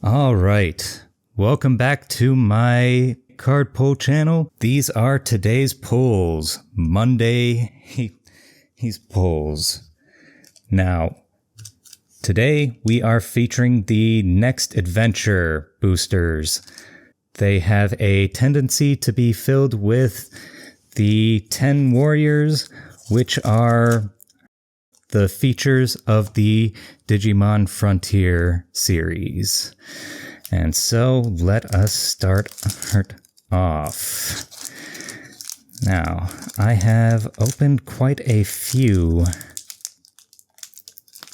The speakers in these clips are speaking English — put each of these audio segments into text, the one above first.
Alright, welcome back to my card pull channel. These are today's pulls. Monday, he's pulls. Now, today we are featuring the Next Adventure boosters. They have a tendency to be filled with the 10 warriors, which are the features of the Digimon Frontier series. And so let us start off. Now, I have opened quite a few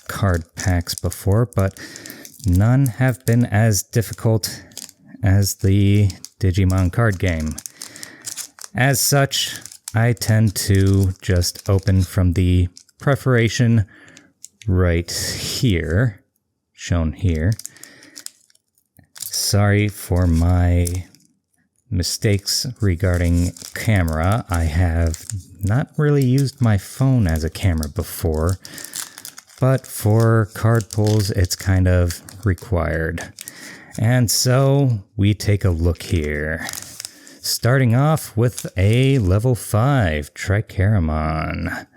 card packs before, but none have been as difficult as the Digimon card game. As such, I tend to just open from the preparation right here, shown here. Sorry for my mistakes regarding camera. I have not really used my phone as a camera before, but for card pulls it's kind of required. And so we take a look here. Starting off with a level 5 Tricarimon.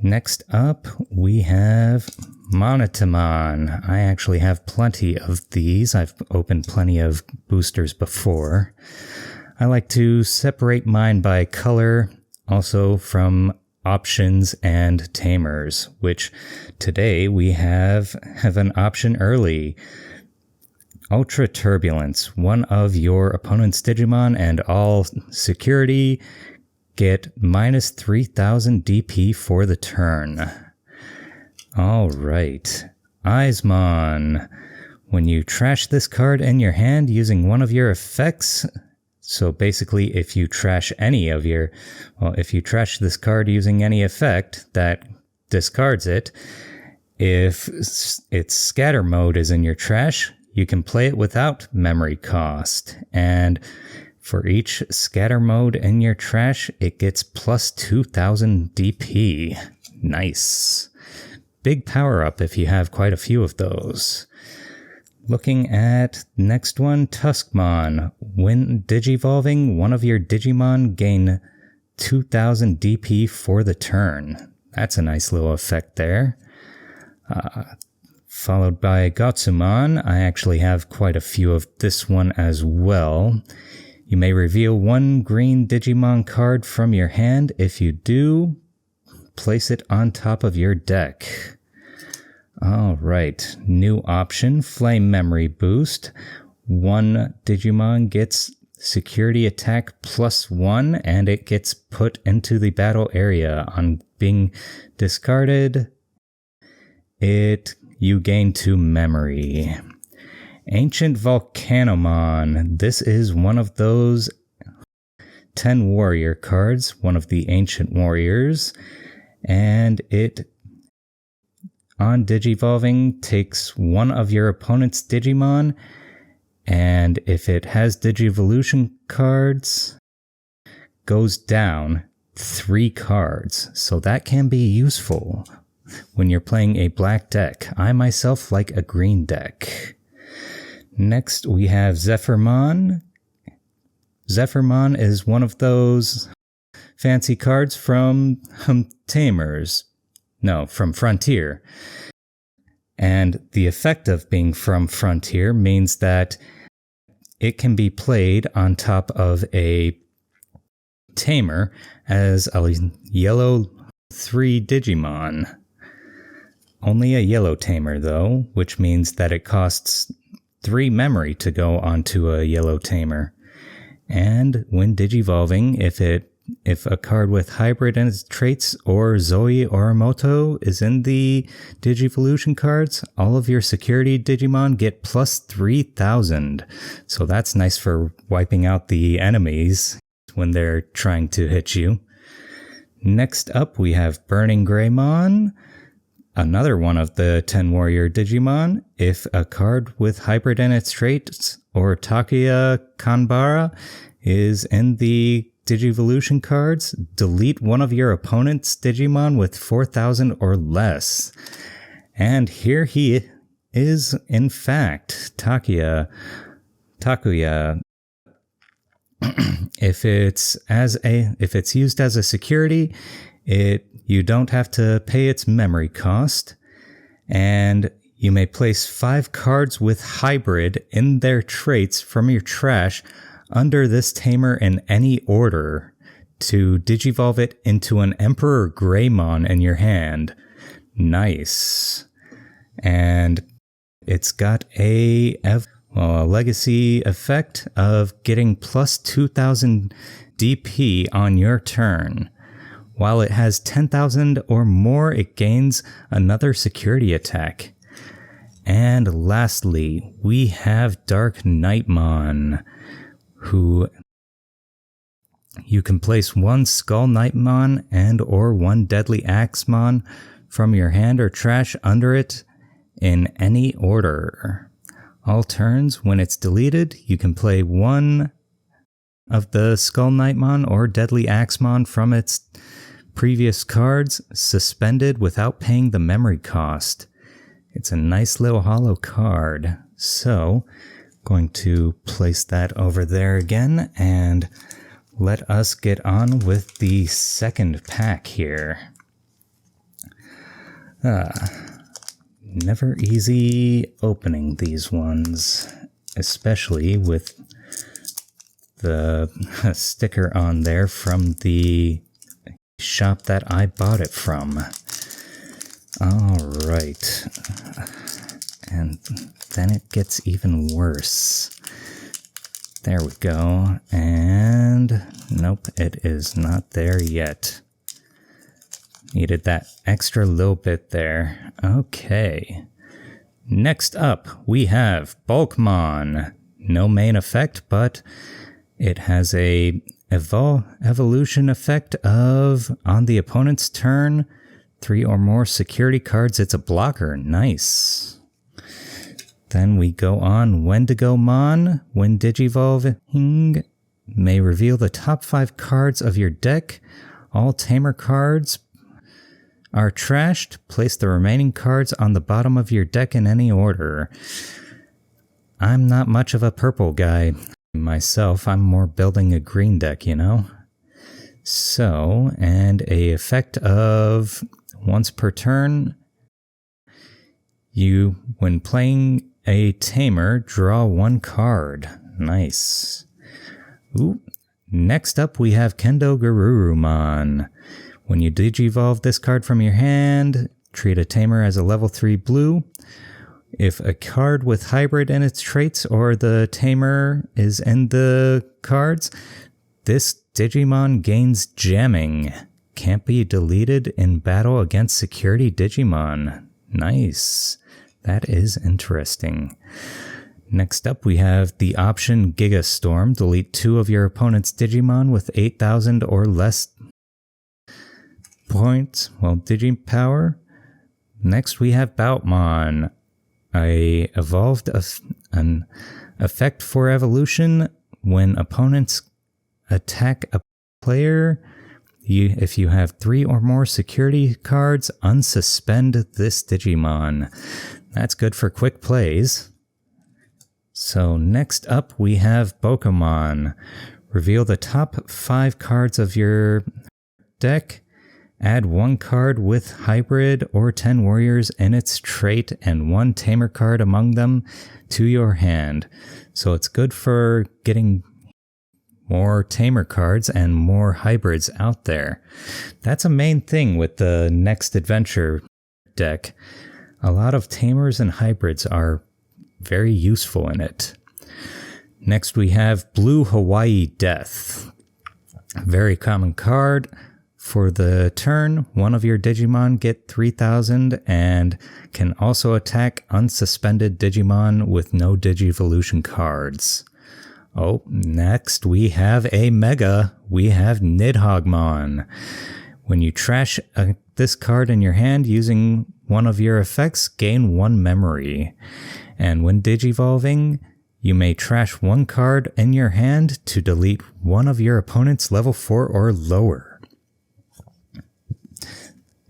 Next up, we have Monotamon. I actually have plenty of these. I've opened plenty of boosters before. I like to separate mine by color, also from options and tamers, which today we have an option early. Ultra Turbulence. One of your opponent's Digimon and all security get minus 3000 DP for the turn. Alright. Eisemond. When you trash this card in your hand using one of your effects, so basically if you trash if you trash this card using any effect that discards it, if its scatter mode is in your trash, you can play it without memory cost, and for each scatter mode in your trash, it gets plus 2000 DP. Nice. Big power up if you have quite a few of those. Looking at next one, Tuskmon. When digivolving, one of your Digimon gain 2000 DP for the turn. That's a nice little effect there. Followed by Gotsumon. I actually have quite a few of this one as well. You may reveal one green Digimon card from your hand. If you do, place it on top of your deck. Alright, new option, Flame Memory Boost. One Digimon gets security attack +1 and it gets put into the battle area. On being discarded, you gain 2 memory. Ancient Volcanomon. This is one of those 10 warrior cards, one of the ancient warriors, and it, on digivolving, takes one of your opponent's Digimon, and if it has Digivolution cards, goes down 3 cards, so that can be useful when you're playing a black deck. I myself like a green deck. Next, we have Zephyrmon. Zephyrmon is one of those fancy cards from from Frontier. And the effect of being from Frontier means that it can be played on top of a tamer as a yellow 3 Digimon. Only a yellow tamer though, which means that it costs 3 memory to go onto a yellow tamer. And when digivolving, if a card with hybrid in its traits or Zoe or Moto is in the Digivolution cards, all of your security Digimon get plus 3000. So that's nice for wiping out the enemies when they're trying to hit you. Next up, we have Burning Greymon. Another one of the 10 warrior Digimon. If a card with hybrid in its traits or Takuya Kanbara is in the Digivolution cards, delete one of your opponent's Digimon with 4000 or less. And here he is, in fact, Takuya. If it's used as a security, you don't have to pay its memory cost, and you may place 5 cards with hybrid in their traits from your trash under this tamer in any order to digivolve it into an Emperor Greymon in your hand. Nice. And it's got a legacy effect of getting plus 2000 DP on your turn. While it has 10,000 or more, it gains another security attack. And lastly, we have Dark Nightmon, who you can place 1 Skull Nightmon and or 1 Deadly Axemon from your hand or trash under it in any order. All turns, when it's deleted, you can play 1 of the Skull Nightmon or Deadly Axemon from its previous cards, suspended without paying the memory cost. It's a nice little hollow card. So, going to place that over there again, and let us get on with the second pack here. Never easy opening these ones, especially with the sticker on there from the shop that I bought it from. Alright. And then it gets even worse. There we go. And nope, it is not there yet. Needed that extra little bit there. Okay. Next up, we have Bulkmon. No main effect, but it has a evolution effect of, on the opponent's turn, 3 or more security cards. It's a blocker. Nice. Then we go on Wendigomon. When digivolving, may reveal the top 5 cards of your deck. All tamer cards are trashed. Place the remaining cards on the bottom of your deck in any order. I'm not much of a purple guy myself. I'm more building a green deck, you know? So, and a effect of once per turn, you, when playing a tamer, draw 1 card. Nice. Ooh. Next up, we have MagnaGarurumon. When you digivolve this card from your hand, treat a tamer as a level 3 blue. If a card with hybrid in its traits or the tamer is in the cards, this Digimon gains jamming. Can't be deleted in battle against security Digimon. Nice. That is interesting. Next up, we have the option Gigastorm. Delete 2 of your opponent's Digimon with 8,000 or less points, Digipower. Next, we have Boutmon. An effect for evolution. When opponents attack a player, if you have 3 or more security cards, unsuspend this Digimon. That's good for quick plays. So next up, we have Pokemon. Reveal the top 5 cards of your deck. Add 1 card with hybrid or 10 warriors in its trait and 1 tamer card among them to your hand. So it's good for getting more tamer cards and more hybrids out there. That's a main thing with the next adventure deck. A lot of tamers and hybrids are very useful in it. Next we have Blue Hawaii Death. Very common card. For the turn, 1 of your Digimon get 3,000 and can also attack unsuspended Digimon with no Digivolution cards. Oh, next we have a Mega. We have Nidhogman. When you trash this card in your hand using one of your effects, gain 1 memory. And when Digivolving, you may trash 1 card in your hand to delete 1 of your opponent's level 4 or lower.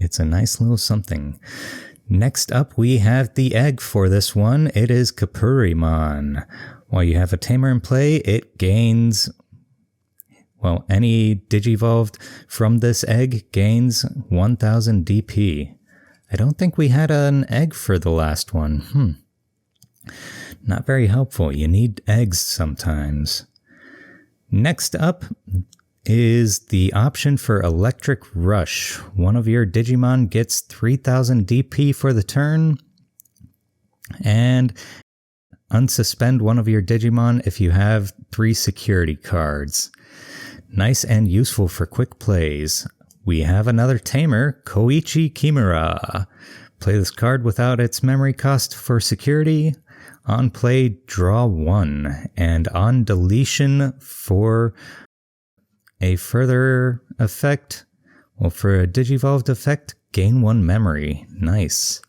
It's a nice little something. Next up, we have the egg for this one. It is Kapirimon. While you have a tamer in play, it gains... Well, any Digivolved from this egg gains 1000 DP. I don't think we had an egg for the last one. Not very helpful. You need eggs sometimes. Next up is the option for Electric Rush. One of your Digimon gets 3000 DP for the turn. And unsuspend one of your Digimon if you have 3 security cards. Nice and useful for quick plays. We have another tamer, Koichi Kimura. Play this card without its memory cost for security. On play, draw 1. And on deletion for a further effect, well, for a Digivolved effect, gain 1 memory. Nice.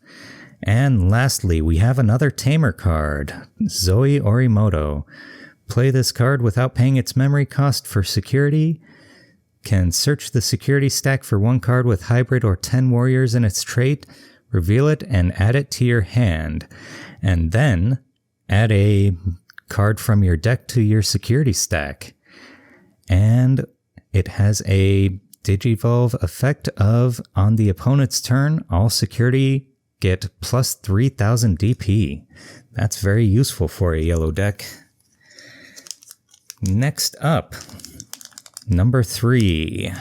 And lastly, we have another tamer card, Zoe Orimoto. Play this card without paying its memory cost for security. Can search the security stack for 1 card with hybrid or 10 warriors in its trait, reveal it, and add it to your hand. And then add a card from your deck to your security stack. And it has a Digivolve effect of, on the opponent's turn, all security get plus 3000 DP. That's very useful for a yellow deck. Next up, number 3.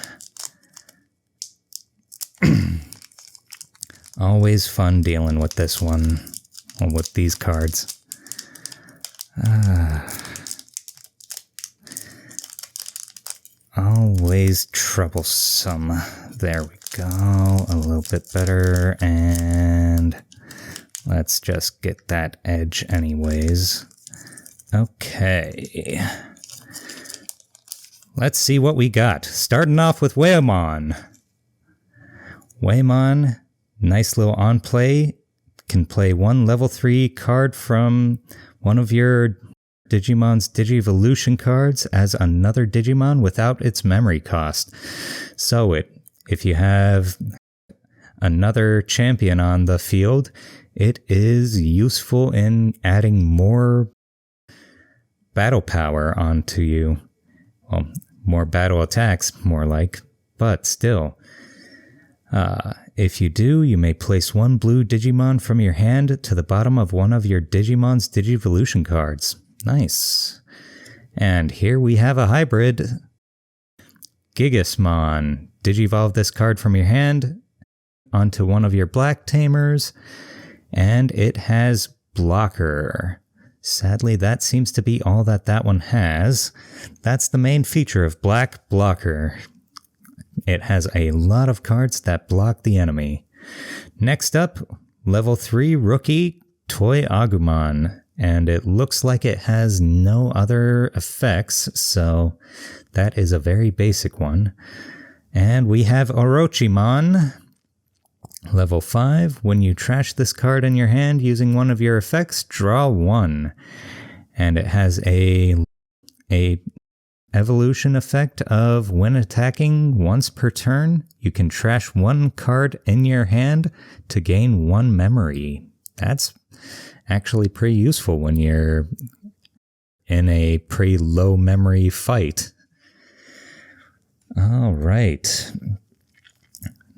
Always fun dealing with this one, or with these cards. Always troublesome. There we go, a little bit better, and let's just get that edge anyways. Okay. Let's see what we got. Starting off with Whalemon. Whalemon, nice little on play. Can play 1 level 3 card from one of your Digimon's Digivolution cards as another Digimon without its memory cost. So if you have another champion on the field, it is useful in adding more battle power onto you. Well, more battle attacks, more like, but still. If you do, you may place 1 blue Digimon from your hand to the bottom of one of your Digimon's Digivolution cards. Nice. And here we have a hybrid. Gigasmon. Digivolve this card from your hand onto one of your black tamers, and it has blocker. Sadly, that seems to be all that one has. That's the main feature of Black Blocker. It has a lot of cards that block the enemy. Next up, level 3 rookie Toy Agumon. And it looks like it has no other effects, so that is a very basic one. And we have Orochimon. Level 5, when you trash this card in your hand using one of your effects, draw 1. And it has a evolution effect of when attacking once per turn, you can trash 1 card in your hand to gain 1 memory. That's actually pretty useful when you're in a pretty low memory fight. All right.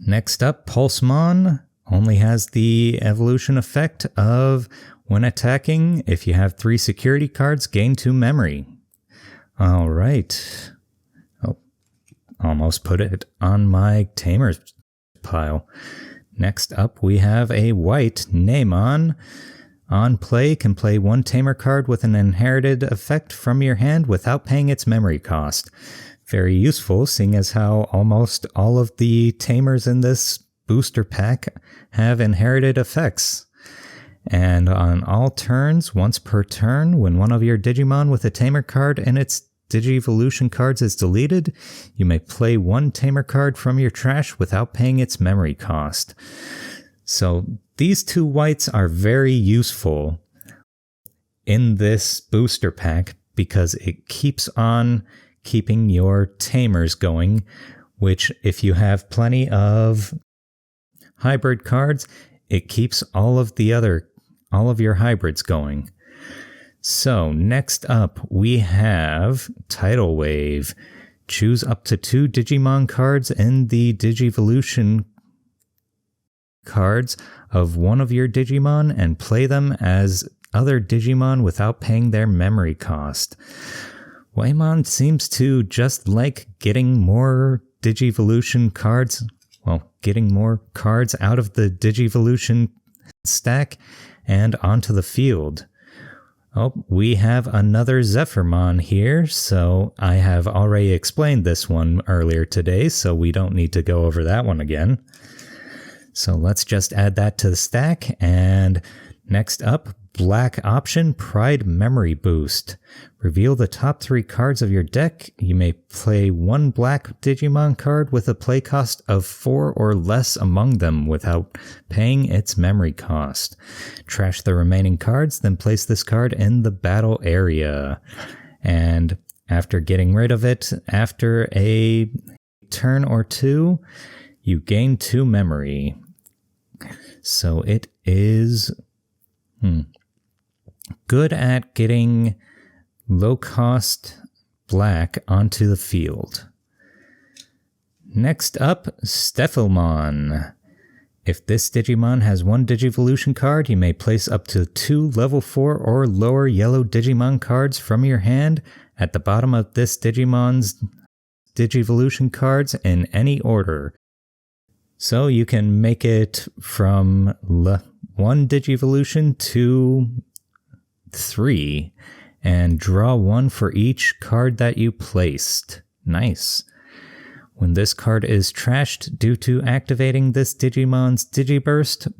Next up, Pulsman only has the evolution effect of when attacking, if you have 3 security cards, gain 2 memory. All right. Oh, almost put it on my tamers pile. Next up, we have a white Nidhogman. On play, can play 1 tamer card with an inherited effect from your hand without paying its memory cost. Very useful, seeing as how almost all of the tamers in this booster pack have inherited effects. And on all turns, once per turn, when one of your Digimon with a tamer card in its Digivolution cards is deleted, you may play 1 tamer card from your trash without paying its memory cost. So these 2 whites are very useful in this booster pack because it keeps on keeping your tamers going, which if you have plenty of hybrid cards, it keeps all of your hybrids going. So next up we have Tidal Wave. Choose up to 2 Digimon cards in the Digivolution cards of one of your Digimon and play them as other Digimon without paying their memory cost. Whalemon seems to just like getting more Digivolution cards, getting more cards out of the Digivolution stack and onto the field. Oh, we have another Zephyrmon here, so I have already explained this one earlier today, so we don't need to go over that one again. So let's just add that to the stack, and next up, Black Option Pride Memory Boost. Reveal the top 3 cards of your deck. You may play 1 black Digimon card with a play cost of 4 or less among them without paying its memory cost. Trash the remaining cards, then place this card in the battle area. And after getting rid of it, after a turn or 2, you gain 2 memory. So it is good at getting low-cost black onto the field. Next up, Stephelmon. If this Digimon has 1 Digivolution card, you may place up to 2 level 4 or lower yellow Digimon cards from your hand at the bottom of this Digimon's Digivolution cards in any order. So you can make it from 1 Digivolution to 3 and draw 1 for each card that you placed. Nice. When this card is trashed due to activating this Digimon's Digiburst,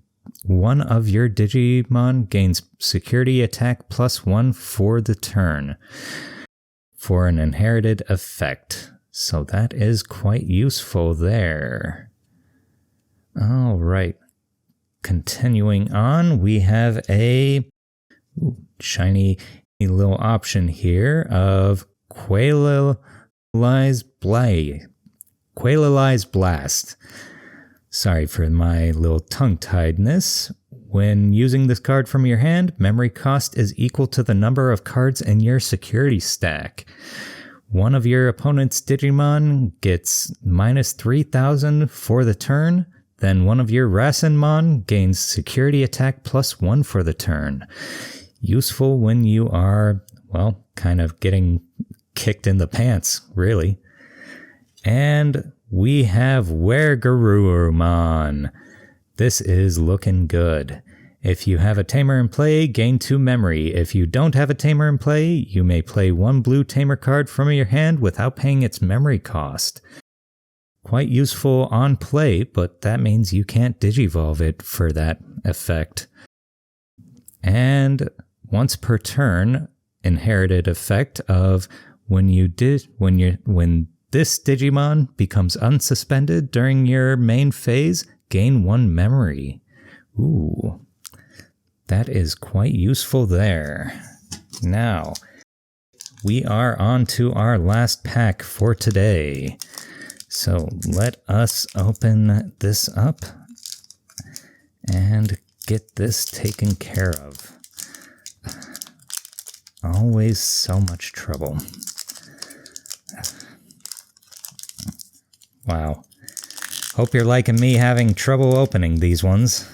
one of your Digimon gains security attack +1 for the turn for an inherited effect. So that is quite useful there. All right. Continuing on, we have a shiny little option here of Quailize Blast. Sorry for my little tongue-tiedness. When using this card from your hand, memory cost is equal to the number of cards in your security stack. One of your opponent's Digimon gets -3,000 for the turn. Then one of your Rasenmon gains security attack +1 for the turn. Useful when you are, kind of getting kicked in the pants, really. And we have MagnaGarurumon. This is looking good. If you have a Tamer in play, gain 2 memory. If you don't have a Tamer in play, you may play 1 blue Tamer card from your hand without paying its memory cost. Quite useful on play, but that means you can't Digivolve it for that effect. And once per turn, inherited effect of when this Digimon becomes unsuspended during your main phase, gain 1 memory. Ooh, that is quite useful there. Now, we are on to our last pack for today. So let us open this up and get this taken care of. Always so much trouble. Wow. Hope you're liking me having trouble opening these ones.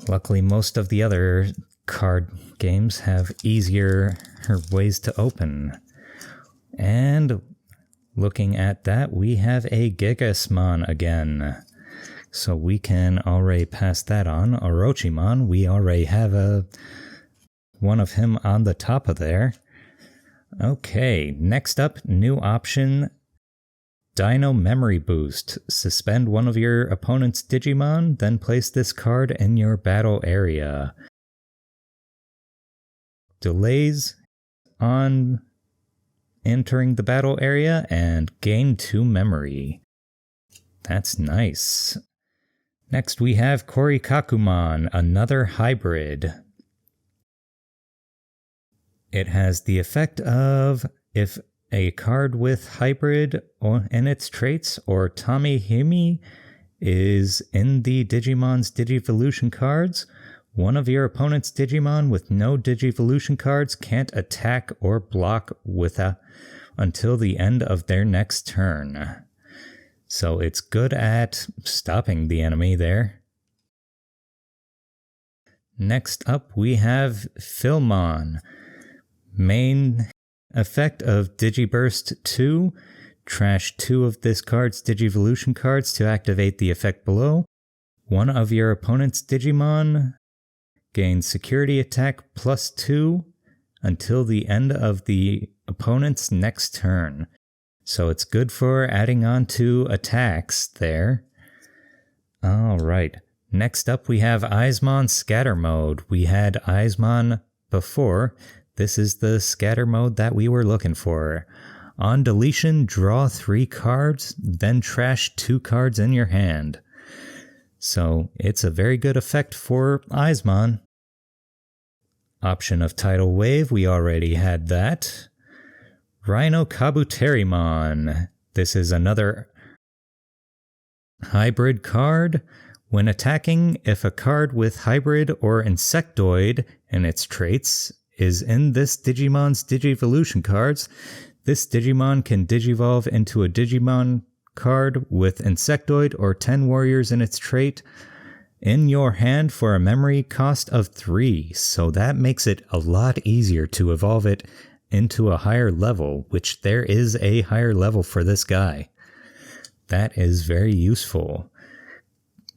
Luckily, most of the other card games have easier ways to open. And looking at that, we have a Gigasmon again. So we can already pass that on. Orochimon, we already have one of him on the top of there. Okay, next up, new option, Dino Memory Boost. Suspend one of your opponent's Digimon, then place this card in your battle area. Delays on entering the battle area and gain 2 memory. That's nice. Next we have Kakumon, another hybrid. It has the effect of if a card with hybrid in its traits or Tamihimi is in the Digimon's Digivolution cards. One of your opponent's Digimon with no Digivolution cards can't attack or block until the end of their next turn. So it's good at stopping the enemy there. Next up we have Filmon. Main effect of Digiburst 2. Trash 2 of this card's Digivolution cards to activate the effect below. One of your opponent's Digimon gains security attack +2 until the end of the opponent's next turn. So it's good for adding on to attacks there. Alright, next up we have Eisemond Scatter Mode. We had Eisemond before. This is the scatter mode that we were looking for. On deletion, draw 3 cards, then trash 2 cards in your hand. So it's a very good effect for Eisemond. Option of Tidal Wave, we already had that. Rhinocabuterimon. This is another hybrid card. When attacking, if a card with hybrid or insectoid in its traits is in this Digimon's Digivolution cards, this Digimon can digivolve into a Digimon card with insectoid or 10 warriors in its trait in your hand for a memory cost of 3. So that makes it a lot easier to evolve it into a higher level, which there is a higher level for this guy. That is very useful.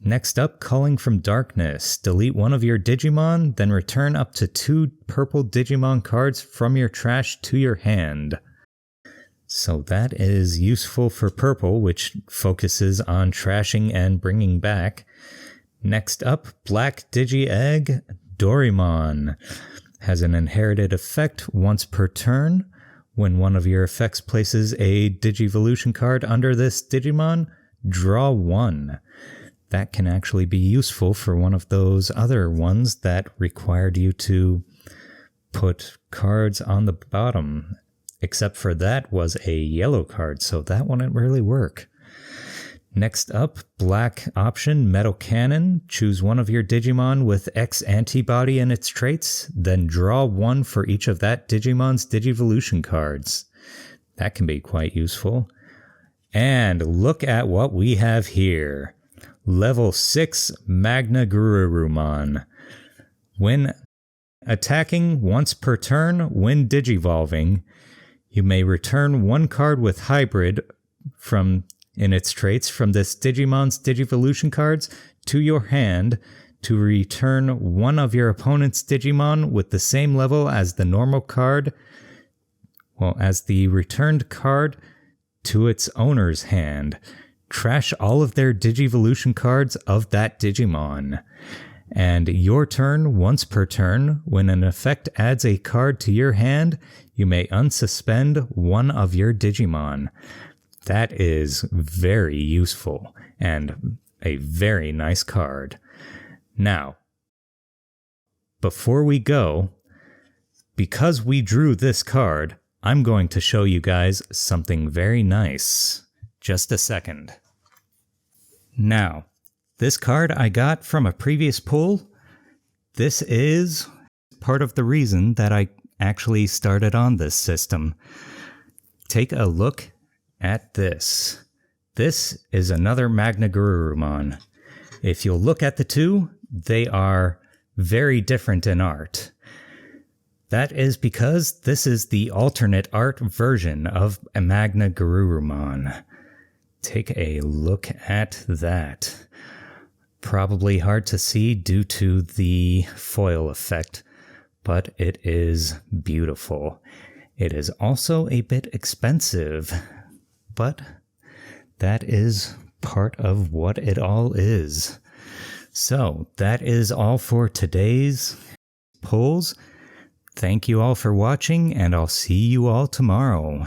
Next up, Calling from Darkness. Delete one of your Digimon, then return up to 2 purple Digimon cards from your trash to your hand. So that is useful for purple, which focuses on trashing and bringing back. Next up, Black Digi-Egg Dorimon. Has an inherited effect once per turn. When one of your effects places a Digivolution card under this Digimon, draw 1. That can actually be useful for one of those other ones that required you to put cards on the bottom. Except for that was a yellow card, so that wouldn't really work. Next up, black option, Metal Cannon. Choose one of your Digimon with X antibody in its traits, then draw 1 for each of that Digimon's Digivolution cards. That can be quite useful. And look at what we have here. Level 6 MagnaGarurumon. When attacking once per turn, when digivolving, you may return 1 card with hybrid in its traits from this Digimon's Digivolution cards to your hand to return one of your opponent's Digimon with the same level as the normal card, as the returned card to its owner's hand. Trash all of their Digivolution cards of that Digimon. And your turn, once per turn, when an effect adds a card to your hand, you may unsuspend one of your Digimon. That is very useful and a very nice card. Now, before we go, because we drew this card, I'm going to show you guys something very nice. Just a second. Now, this card I got from a previous pull. This is part of the reason that I actually started on this system. Take a look at this. This is another MagnaGarurumon. If you'll look at the two, they are very different in art. That is because this is the alternate art version of a MagnaGarurumon. Take a look at that. Probably hard to see due to the foil effect, but it is beautiful. It is also a bit expensive, but that is part of what it all is. So that is all for today's pulls. Thank you all for watching, and I'll see you all tomorrow.